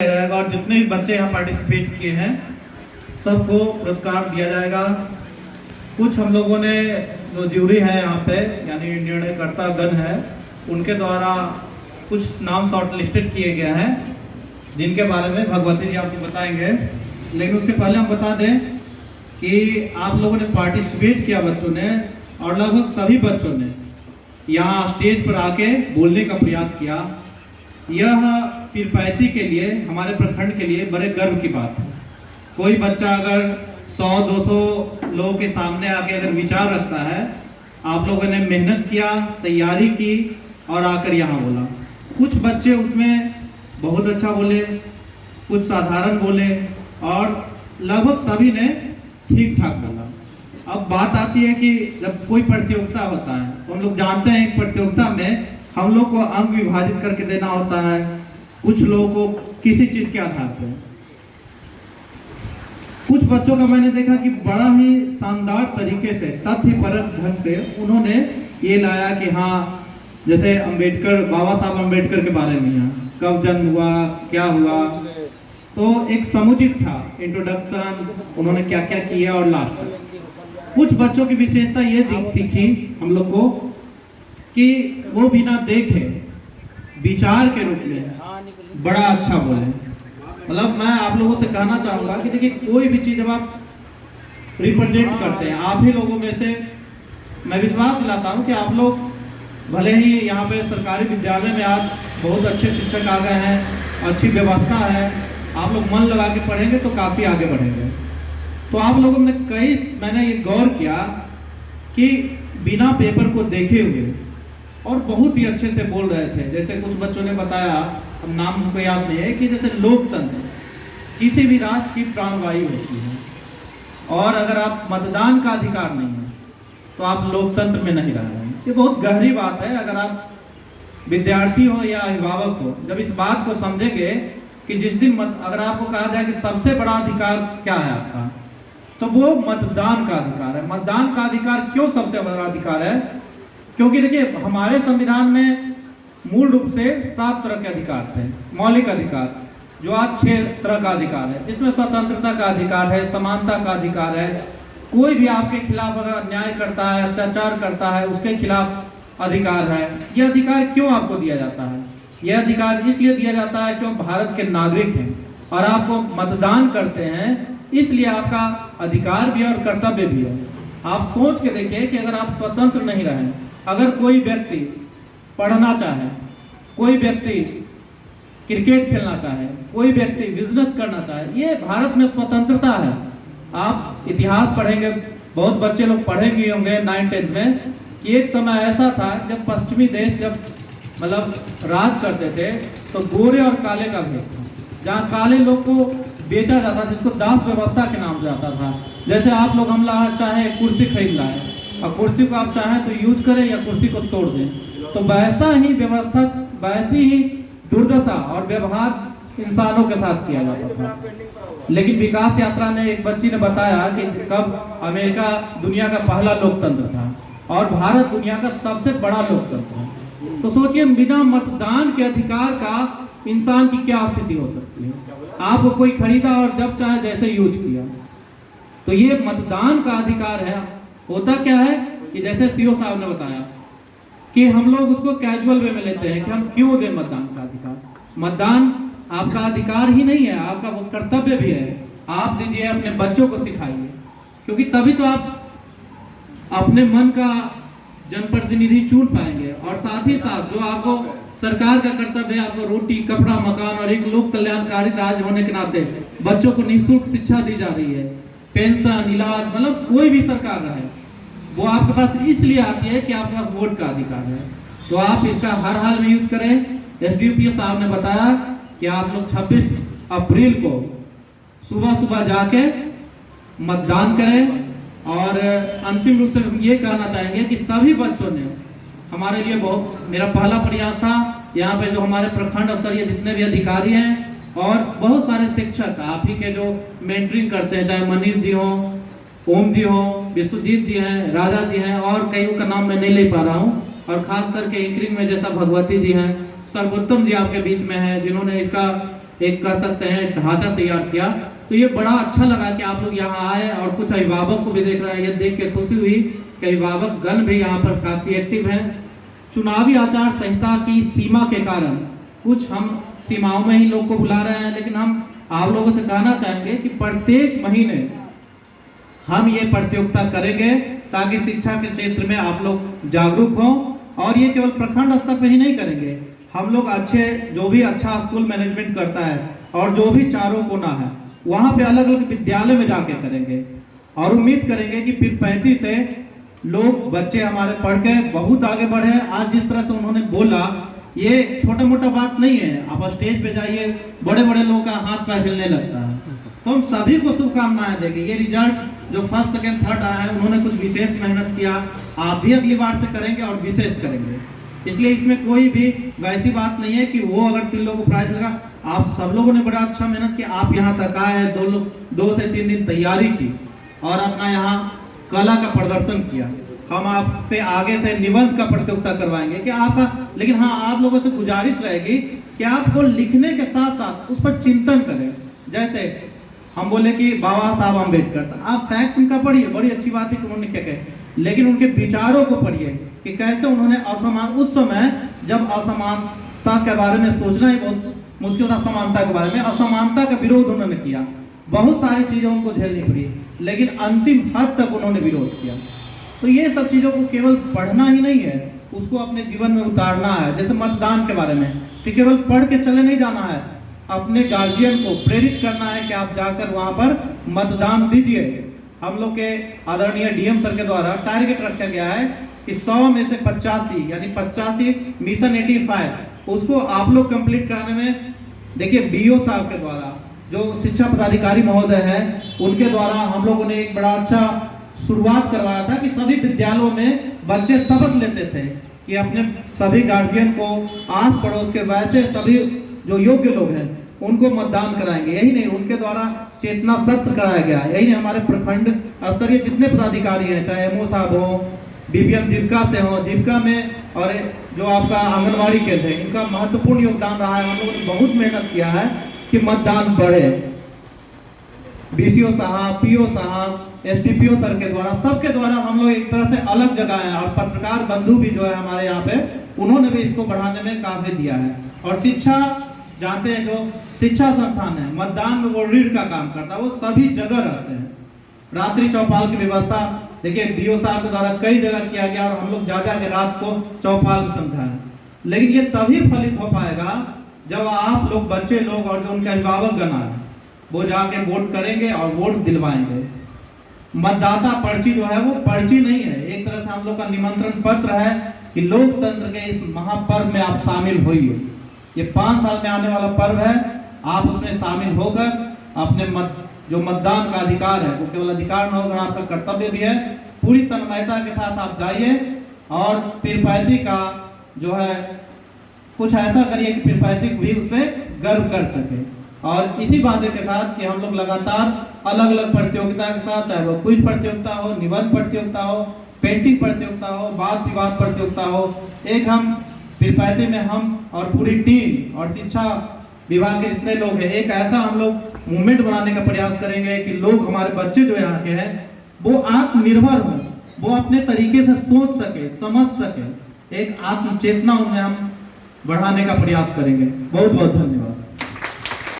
जाएगा और जितने भी बच्चे यहाँ पार्टिसिपेट किए हैं सबको पुरस्कार दिया जाएगा। कुछ हम लोगों ने जो ज्यूरी है यहाँ पे यानी निर्णयकर्ता गण है उनके द्वारा कुछ नाम शॉर्ट लिस्टेड किए गए हैं जिनके बारे में भगवती जी आपको बताएंगे। लेकिन उसके पहले हम बता दें कि आप लोगों ने पार्टिसिपेट किया बच्चों ने और लगभग सभी बच्चों ने यहाँ स्टेज पर आके बोलने का प्रयास किया। यह पीरपैंती के लिए हमारे प्रखंड के लिए बड़े गर्व की बात है। कोई बच्चा अगर 100-200 लोगों के सामने आके अगर विचार रखता है, आप लोगों ने मेहनत किया, तैयारी की और आकर यहाँ बोला। कुछ बच्चे उसमें बहुत अच्छा बोले, कुछ साधारण बोले और लगभग सभी ने ठीक ठाक बोला। अब बात आती है कि जब कोई प्रतियोगिता होता है तो हम लोग जानते हैं एक प्रतियोगिता में हम लोग को अंक विभाजित करके देना होता है, कुछ लोगों को किसी चीज के आधार पर। कुछ बच्चों का मैंने देखा कि बड़ा ही शानदार तरीके से तथ्यपरक ढंग से उन्होंने ये लाया कि हाँ जैसे अंबेडकर, बाबा साहब अंबेडकर के बारे में यहाँ कब जन्म हुआ, क्या हुआ, तो एक समुचित था इंट्रोडक्शन, उन्होंने क्या क्या किया और लास्ट। कुछ बच्चों की विशेषता ये दिखी हम लोग को कि वो बिना देखे विचार के रूप में बड़ा अच्छा बोले। मतलब मैं आप लोगों से कहना चाहूंगा कि देखिए कोई भी चीज जब आप रिप्रेजेंट करते हैं, आप ही लोगों में से मैं विश्वास दिलाता हूं कि आप लोग भले ही यहाँ पे सरकारी विद्यालय में आज बहुत अच्छे शिक्षक आ गए हैं, अच्छी व्यवस्था है, आप लोग मन लगा के पढ़ेंगे तो काफी आगे बढ़ेंगे। तो आप लोगों ने मैंने ये गौर किया कि बिना पेपर को देखे हुए और बहुत ही अच्छे से बोल रहे थे। जैसे कुछ बच्चों ने बताया, अब नाम हमको याद नहीं है, कि जैसे लोकतंत्र किसी भी राष्ट्र की प्राणवायु होती है और अगर आप मतदान का अधिकार नहीं है तो आप लोकतंत्र में नहीं रह रहे हैं। ये बहुत गहरी बात है। अगर आप विद्यार्थी हो या अभिभावक हो, जब इस बात को समझेंगे कि जिस दिन अगर आपको कहा जाए कि सबसे बड़ा अधिकार क्या है आपका, तो वो मतदान का अधिकार है। मतदान का अधिकार क्यों सबसे बड़ा अधिकार है? क्योंकि देखिए हमारे संविधान में मूल रूप से 7 तरह के अधिकार थे, मौलिक अधिकार, जो आज 6 तरह का अधिकार है, जिसमें स्वतंत्रता का अधिकार है, समानता का अधिकार है, कोई भी आपके खिलाफ अगर अन्याय करता है, अत्याचार करता है, उसके खिलाफ अधिकार है। यह अधिकार क्यों आपको दिया जाता है? यह अधिकार इसलिए दिया जाता है क्यों भारत के नागरिक हैं और आपको मतदान करते हैं, इसलिए आपका अधिकार भी है और कर्तव्य भी है। आप सोच के देखिए कि अगर आप स्वतंत्र नहीं रहे, अगर कोई व्यक्ति पढ़ना चाहे, कोई व्यक्ति क्रिकेट खेलना चाहे, कोई व्यक्ति बिजनेस करना चाहे, ये भारत में स्वतंत्रता है। आप इतिहास पढ़ेंगे, बहुत बच्चे लोग पढ़ेंगे होंगे 9th-10th में, कि एक समय ऐसा था जब पश्चिमी देश जब मतलब राज करते थे तो गोरे और काले का भेद था, जहाँ काले लोग को बेचा जाता, जिसको दास व्यवस्था के नाम से आता था। जैसे आप लोग हम चाहे कुर्सी खरीद लाए और कुर्सी को आप चाहें तो यूज करें या कुर्सी को तोड़ दें, तो वैसा ही व्यवस्था, वैसी ही दुर्दशा और व्यवहार इंसानों के साथ किया जाता था। लेकिन विकास यात्रा में एक बच्ची ने बताया कि कब अमेरिका दुनिया का पहला लोकतंत्र था और भारत दुनिया का सबसे बड़ा लोकतंत्र है। तो सोचिए बिना मतदान के अधिकार का इंसान की क्या स्थिति हो सकती है। आपको कोई खरीदा और जब चाहे जैसे यूज किया। तो ये मतदान का अधिकार है। होता क्या है कि जैसे सीओ साहब ने बताया कि हम लोग उसको कैजुअल वे में लेते हैं कि हम क्यों दें मतदान का अधिकार। मतदान आपका अधिकार ही नहीं है, आपका वो कर्तव्य भी है। आप दीजिए, अपने बच्चों को सिखाइए, क्योंकि तभी तो आप अपने मन का जनप्रतिनिधि चुन पाएंगे। और साथ ही साथ जो आपको सरकार का कर्तव्य है, आपको रोटी, कपड़ा, मकान और एक लोक कल्याणकारी राज्य होने के नाते बच्चों को निःशुल्क शिक्षा दी जा रही है, पेंशन, इलाज, मतलब कोई भी सरकार रहे वो आपके पास इसलिए आती है कि आपके पास वोट का अधिकार है। तो आप इसका हर हाल में यूज करें। एसडीपीओ साहब ने बताया कि आप लोग 26 अप्रैल को सुबह सुबह जाके मतदान करें। और अंतिम रूप से हम ये कहना चाहेंगे कि सभी बच्चों ने हमारे लिए बहुत, मेरा पहला प्रयास था, यहाँ पे जो हमारे प्रखंड स्तरीय जितने भी अधिकारी हैं और बहुत सारे शिक्षक आप ही के जो मेंटरिंग करते हैं, चाहे मनीष जी हो, ओम जी हो, विश्वजीत जी हैं, राजा जी हैं और कईयों का नाम मैं नहीं ले पा रहा हूँ, और खास करके एंकरिंग में जैसा भगवती जी हैं, सर्वोत्तम जी आपके बीच में हैं जिन्होंने इसका एक कह सकते हैं ढांचा तैयार किया। तो ये बड़ा अच्छा लगा कि आप लोग यहाँ आए और कुछ अभिभावक को भी देख रहे हैं। ये देख के खुशी हुई कि अभिभावक गण भी यहाँ पर काफी एक्टिव हैं। चुनावी आचार संहिता की सीमा के कारण कुछ हम सीमाओं में ही लोग को बुला रहे हैं, लेकिन हम आप लोगों से कहना चाहेंगे कि प्रत्येक महीने हम ये प्रतियोगिता करेंगे ताकि शिक्षा के क्षेत्र में आप लोग जागरूक हों। और ये केवल प्रखंड स्तर पर ही नहीं करेंगे, हम लोग अच्छे जो भी अच्छा स्कूल मैनेजमेंट करता है और जो भी चारों कोना है वहाँ पे अलग अलग विद्यालय में जाके करेंगे। और उम्मीद करेंगे कि फिर 35 से लोग बच्चे हमारे पढ़ के बहुत आगे बढ़े। आज जिस तरह से उन्होंने बोला ये छोटा मोटा बात नहीं है। आप स्टेज पे जाइए, बड़े बड़े लोगों का हाथ पैर हिलने लगता है। तो हम सभी को शुभकामनाएं देंगे। ये रिजल्ट जो फर्स्ट सेकंड थर्ड आया है उन्होंने कुछ विशेष मेहनत किया, आप भी अगली बार से करेंगे और विशेष करेंगे। इसलिए इसमें कोई भी वैसी बात नहीं है कि वो अगर 3 लोगों को प्राइज मिलेगा। आप सब लोगों ने बड़ा अच्छा मेहनत किया, आप यहाँ तक आए, 2 से 3 दिन तैयारी की और अपना यहाँ कला का प्रदर्शन किया। हम आपसे आगे से निबंध का प्रतियोगिता करवाएंगे कि आपका, लेकिन हाँ आप लोगों से गुजारिश रहेगी कि आप वो लिखने के साथ साथ उस पर चिंतन करें। जैसे हम बोले कि बाबा साहब अम्बेडकर, तो आप फैक्ट उनका पढ़िए, बड़ी अच्छी बात है कि उन्होंने क्या कहे, लेकिन उनके विचारों को पढ़िए कि कैसे उन्होंने असमान, उस समय जब असमानता के बारे में सोचना ही बहुत मुश्किल था, समानता के बारे में, असमानता का विरोध उन्होंने किया। बहुत सारी चीजें उनको झेलनी पड़ी, लेकिन अंतिम हद तक उन्होंने विरोध किया। तो ये सब चीजों को केवल पढ़ना ही नहीं है, उसको अपने जीवन में उतारना है। जैसे मतदान के बारे में कि केवल पढ़ के चले नहीं जाना है, अपने गार्जियन को प्रेरित करना है कि आप जाकर वहां पर मतदान दीजिए। हम लोग के आदरणीय डीएम सर के द्वारा टारगेट रखा गया है कि 100 में से 85 यानी 85 मिशन 85 उसको आप लोग कंप्लीट कराने में, देखिए बीओ साहब के द्वारा जो शिक्षा पदाधिकारी महोदय है उनके द्वारा हम लोगों ने एक बड़ा अच्छा शुरुआत करवाया था कि सभी विद्यालयों में बच्चे शपथ लेते थे कि अपने सभी गार्जियन को, आस पड़ोस के वैसे सभी जो योग्य लोग हैं उनको मतदान कराएंगे। यही नहीं, उनके द्वारा चेतना सत्र कराया गया। यही नहीं, हमारे प्रखंड स्तरीय जितने पदाधिकारी हैं, चाहे एमओ साहब हो, बीबीएम जीविका से हो, जीविका में, और जो आपका आंगनबाड़ी केंद्र है, इनका महत्वपूर्ण योगदान रहा है। हम लोगों ने बहुत मेहनत किया है कि मतदान बढ़े। बीसीओ साहब, पीओ साहब, एसडीपीओ सर के द्वारा, सबके द्वारा हम लोग एक तरह से अलग जगह है। और पत्रकार बंधु भी जो है हमारे यहाँ पे, उन्होंने भी इसको बढ़ाने में काफी दिया है। और शिक्षा जानते हैं, जो शिक्षा संस्थान है मतदान में वो रीढ़ का काम करता है, वो सभी जगह रहते हैं। रात्रि चौपाल की व्यवस्था देखिए बीओ साहब के द्वारा कई जगह किया गया और हम लोग जा के रात को चौपाल में समझाएं। लेकिन ये तभी फलित हो पाएगा जब आप लोग, बच्चे लोग और जो उनके अभिभावक गण है वो जाके वोट करेंगे और वोट दिलवाएंगे। मतदाता पर्ची जो है वो पर्ची नहीं है, एक तरह से हम लोग का निमंत्रण पत्र है कि लोकतंत्र के इस महापर्व में आप शामिल होइए। ये 5 साल में आने वाला पर्व है, आप उसमें शामिल होकर अपने जो मतदान का अधिकार है वो केवल अधिकार न होकर आपका कर्तव्य भी है। पूरी तन्मयता के साथ आप जाइए और पीरपैंती का जो है कुछ ऐसा करिए कि पीरपैंती भी उस पर गर्व कर सके। और इसी बातें के साथ कि हम लोग लगातार अलग अलग प्रतियोगिता के साथ, चाहे वो क्विज प्रतियोगिता हो, निबंध प्रतियोगिता हो, पेंटिंग प्रतियोगिता हो, वाद विवाद प्रतियोगिता हो, एक हम पीरपैंती में हम और पूरी टीम और शिक्षा विभाग के जितने लोग हैं, एक ऐसा हम लोग मूवमेंट बनाने का प्रयास करेंगे कि लोग, हमारे बच्चे जो यहाँ के हैं वो आत्मनिर्भर हों, वो अपने तरीके से सोच सके, समझ सके, एक आत्म चेतना उनमें हम बढ़ाने का प्रयास करेंगे। बहुत बहुत धन्यवाद।